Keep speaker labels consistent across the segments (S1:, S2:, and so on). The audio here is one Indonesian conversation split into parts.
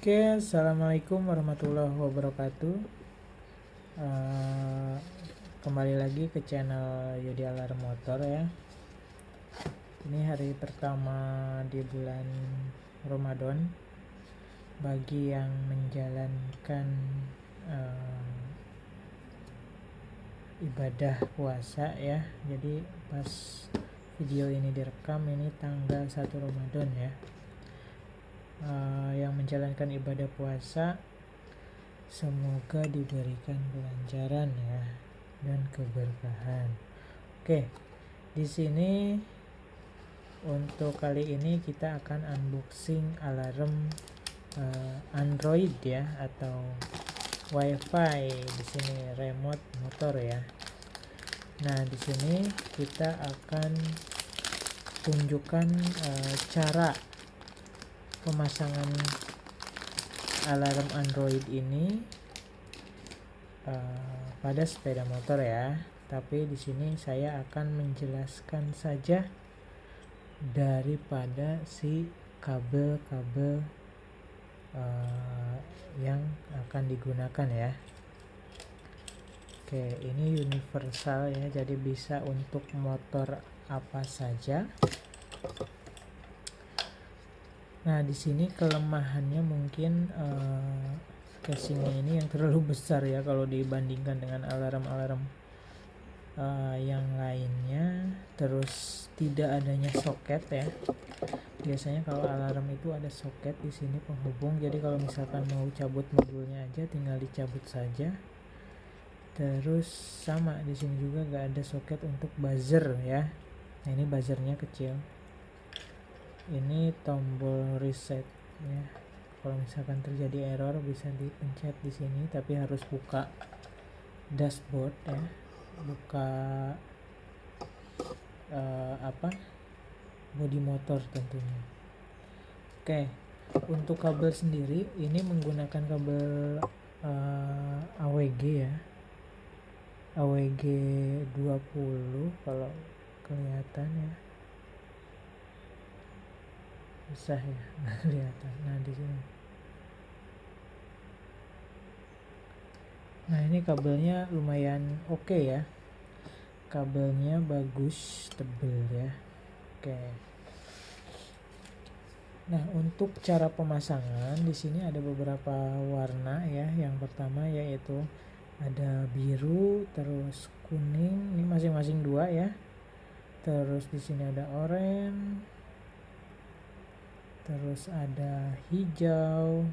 S1: Oke, assalamualaikum warahmatullahi wabarakatuh. Eh, Kembali lagi ke channel Yudi Alarm Motor ya. Ini hari pertama di bulan Ramadan. Bagi yang menjalankan ibadah puasa ya. Jadi pas video ini direkam ini tanggal 1 Ramadan ya. Yang menjalankan ibadah puasa semoga diberikan kelancaran ya dan keberkahan. Oke, di sini untuk kali ini kita akan unboxing alarm Android ya atau WiFi. Di sini remote motor ya. Nah, di sini kita akan tunjukkan cara pemasangan alarm Android ini pada sepeda motor ya. Tapi di sini saya akan menjelaskan saja daripada si kabel-kabel yang akan digunakan ya. Oke, ini universal ya, jadi bisa untuk motor apa saja. Nah, di sini kelemahannya mungkin casingnya ini yang terlalu besar ya kalau dibandingkan dengan alarm-alarm yang lainnya. Terus tidak adanya soket ya. Biasanya kalau alarm itu ada soket di sini penghubung. Jadi kalau misalkan mau cabut modulnya aja tinggal dicabut saja. Terus sama di sini juga nggak ada soket untuk buzzer ya. Nah, ini buzzernya kecil. Ini tombol reset ya. Kalau misalkan terjadi error bisa dipencet di sini, tapi harus buka dashboard ya, buka bodi motor tentunya. Oke, untuk kabel sendiri ini menggunakan kabel AWG ya, AWG 20 kalau kelihatan ya. Susah ya, nggak kelihatan. Nah, di sini. Nah, ini kabelnya lumayan oke ya. Kabelnya bagus, tebel ya. Oke. Nah, untuk cara pemasangan di sini ada beberapa warna ya. Yang pertama yaitu ada biru, terus kuning. Ini masing-masing 2 ya. Terus di sini ada oranye. Terus ada hijau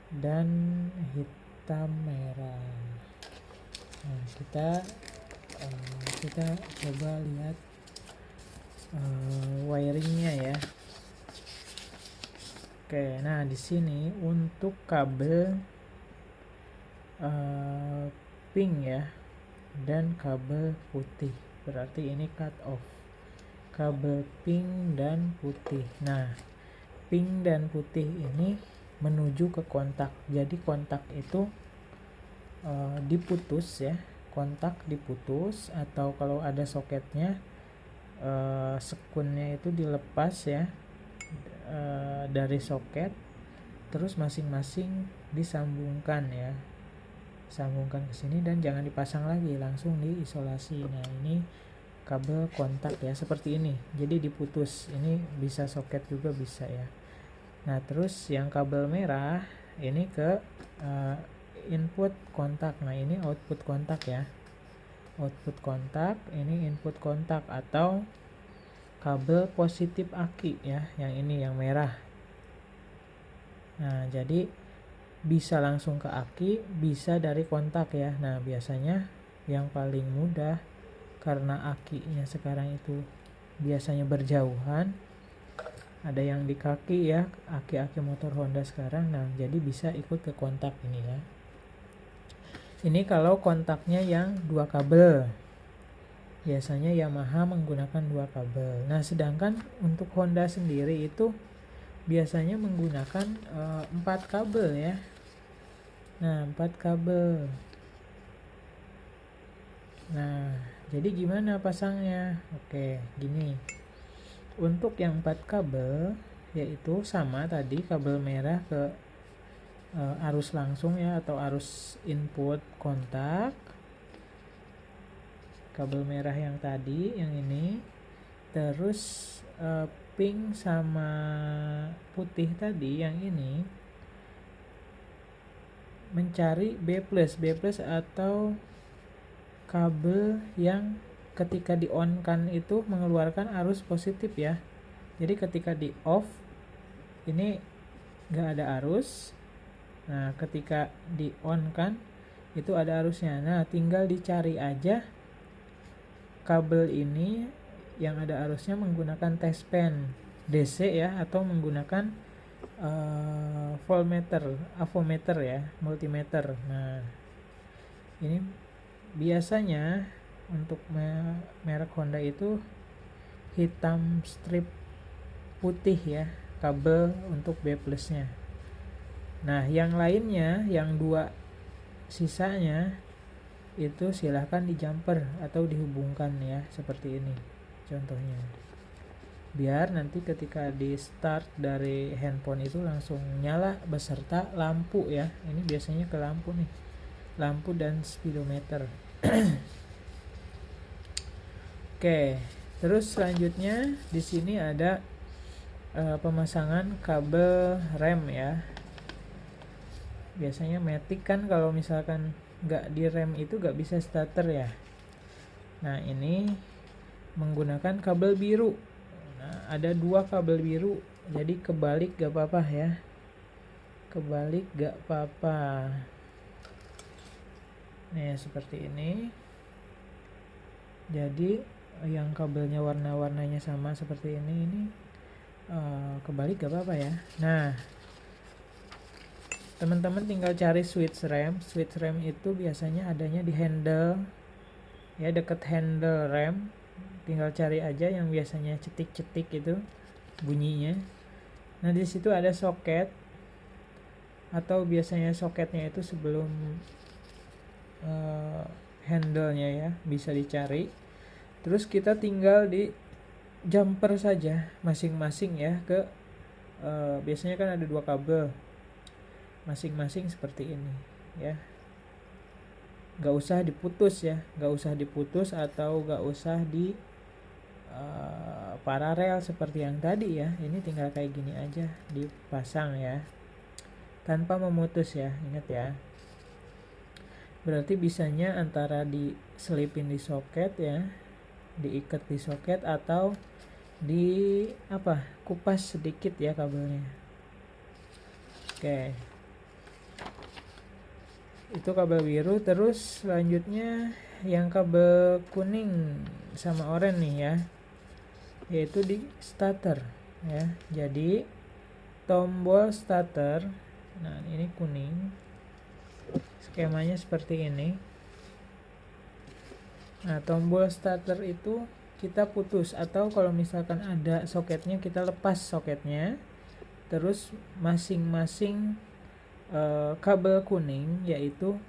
S1: dan hitam merah. Nah, kita coba lihat wiringnya ya. Oke, nah di sini untuk kabel pink ya dan kabel putih, berarti ini cut off. Kabel pink dan putih. Nah, pink dan putih ini menuju ke kontak. Jadi kontak itu diputus ya. Kontak diputus, atau kalau ada soketnya sekunnya itu dilepas ya dari soket. Terus masing-masing disambungkan ya. Sambungkan ke sini dan jangan dipasang lagi, langsung diisolasi. Nah, ini kabel kontak ya, seperti ini. Jadi diputus. Ini bisa soket juga bisa ya. Nah, terus yang kabel merah ini ke input kontak. Nah, ini output kontak ya. Output kontak, ini input kontak atau kabel positif aki ya. Yang ini yang merah. Nah, jadi bisa langsung ke aki, bisa dari kontak ya. Nah, biasanya yang paling mudah karena akinya sekarang itu biasanya berjauhan, ada yang di kaki ya, aki-aki motor Honda sekarang. Nah, jadi bisa ikut ke kontak ini ya. Ini kalau kontaknya yang 2 kabel. Biasanya Yamaha menggunakan 2 kabel. Nah, sedangkan untuk Honda sendiri itu biasanya menggunakan 4 kabel ya. Nah, 4 kabel. Nah, jadi gimana pasangnya? Oke, gini. Untuk yang 4 kabel yaitu sama tadi kabel merah ke arus langsung ya, atau arus input kontak. Kabel merah yang tadi, yang ini. Terus pink sama putih tadi yang ini mencari B+, atau kabel yang ketika di on kan itu mengeluarkan arus positif ya. Jadi ketika di off ini nggak ada arus. Nah, ketika di on kan itu ada arusnya. Nah, tinggal dicari aja kabel ini yang ada arusnya menggunakan test pen DC ya, atau menggunakan voltmeter, avometer ya, multimeter. Nah, ini biasanya untuk merek Honda itu hitam strip putih ya, kabel untuk B+ nya. Nah, yang lainnya, yang dua sisanya itu silahkan di jumper atau dihubungkan ya, seperti ini contohnya, biar nanti ketika di start dari handphone itu langsung nyala beserta lampu ya. Ini biasanya ke lampu nih, lampu dan speedometer. Oke, terus selanjutnya di sini ada pemasangan kabel rem ya. Biasanya matic kan kalau misalkan nggak di rem itu nggak bisa starter ya. Nah, ini menggunakan kabel biru. Nah, ada dua kabel biru, jadi kebalik gak apa-apa ya, kebalik gak apa-apa. Nih seperti ini. Jadi yang kabelnya warna-warnanya sama seperti ini kebalik gak apa-apa ya. Nah, teman-teman tinggal cari switch rem. Switch rem itu biasanya adanya di handle ya, deket handle rem. Tinggal cari aja yang biasanya cetik-cetik itu bunyinya. Nah, di situ ada soket, atau biasanya soketnya itu sebelum handle-nya ya, bisa dicari. Terus kita tinggal di jumper saja masing-masing ya ke biasanya kan ada dua kabel masing-masing seperti ini ya. Gak usah diputus ya, gak usah diputus atau gak usah di paralel seperti yang tadi ya. Ini tinggal kayak gini aja dipasang ya, tanpa memutus ya, ingat ya. Berarti bisanya antara diselipin di soket ya, diikat di soket, atau di kupas sedikit ya kabelnya. Oke, itu kabel biru. Terus selanjutnya yang kabel kuning sama oranye nih ya, yaitu di starter ya. Jadi tombol starter, nah ini kuning, skemanya seperti ini. Nah, tombol starter itu kita putus, atau kalau misalkan ada soketnya kita lepas soketnya. Terus masing-masing kabel kuning yaitu,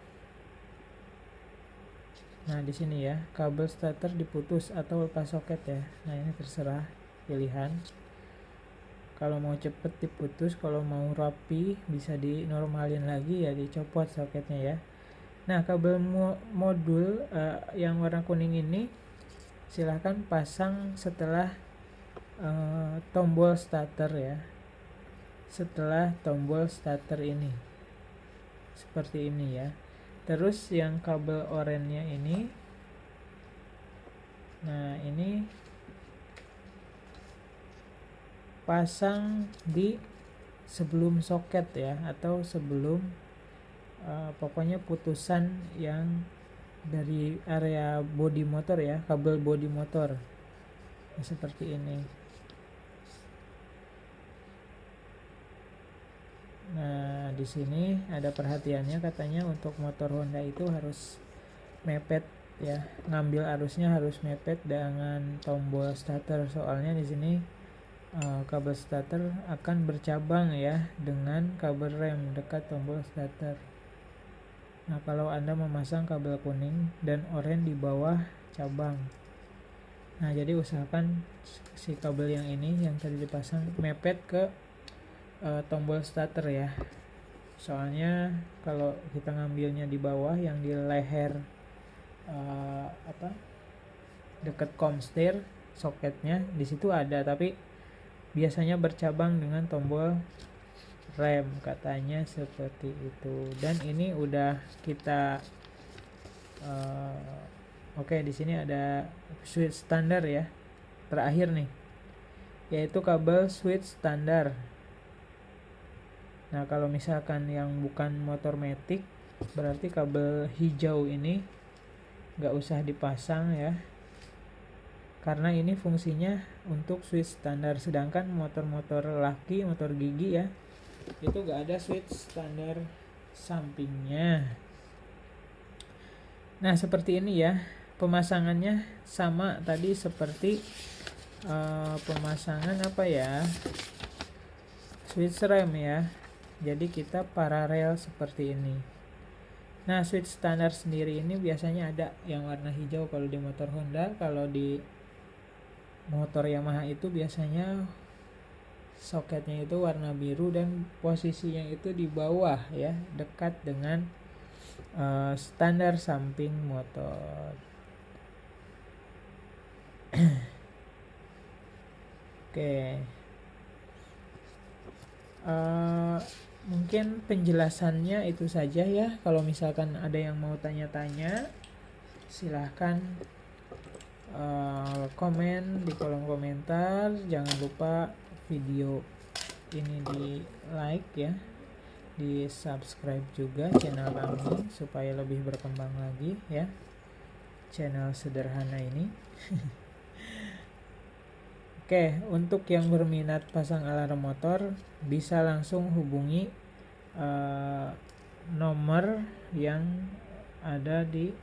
S1: nah di sini ya, kabel starter diputus atau lepas soket ya. Nah, ini terserah pilihan. Kalau mau cepet diputus, kalau mau rapi bisa dinormalin lagi ya, dicopot soketnya ya. Nah, kabel modul yang warna kuning ini silahkan pasang setelah tombol starter ya, setelah tombol starter ini seperti ini ya. Terus yang kabel oranye ini, nah ini pasang di sebelum soket ya, atau sebelum pokoknya putusan yang dari area bodi motor ya, kabel bodi motor nah, seperti ini. Nah, di sini ada perhatiannya, katanya untuk motor Honda itu harus mepet ya, ngambil arusnya harus mepet dengan tombol starter. Soalnya di sini kabel starter akan bercabang ya dengan kabel rem dekat tombol starter. Nah, kalau Anda memasang kabel kuning dan oranye di bawah cabang, nah jadi usahakan si kabel yang ini yang tadi dipasang mepet ke tombol starter ya. Soalnya kalau kita ngambilnya di bawah yang di leher deket komstir soketnya, di situ ada, tapi biasanya bercabang dengan tombol rem, katanya seperti itu. Dan ini udah kita oke, di sini ada switch standar ya, terakhir nih, yaitu kabel switch standar. Nah, kalau misalkan yang bukan motor matic, berarti kabel hijau ini nggak usah dipasang ya, karena ini fungsinya untuk switch standar. Sedangkan motor-motor laki, motor gigi ya, itu nggak ada switch standar sampingnya. Nah, seperti ini ya, pemasangannya sama tadi seperti pemasangan switch rem ya. Jadi kita paralel seperti ini. Nah, switch standar sendiri ini biasanya ada yang warna hijau kalau di motor Honda. Kalau di motor Yamaha itu biasanya soketnya itu warna biru dan posisinya itu di bawah ya, dekat dengan standar samping motor. Oke. Mungkin penjelasannya itu saja ya. Kalau misalkan ada yang mau tanya-tanya, silahkan komen di kolom komentar. Jangan lupa video ini di like ya, di subscribe juga channel kami supaya lebih berkembang lagi ya, channel sederhana ini. Oke, untuk yang berminat pasang alarm motor bisa langsung hubungi nomor yang ada di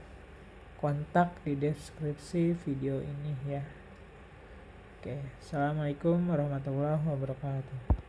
S1: kontak di deskripsi video ini ya. Oke, assalamualaikum warahmatullahi wabarakatuh.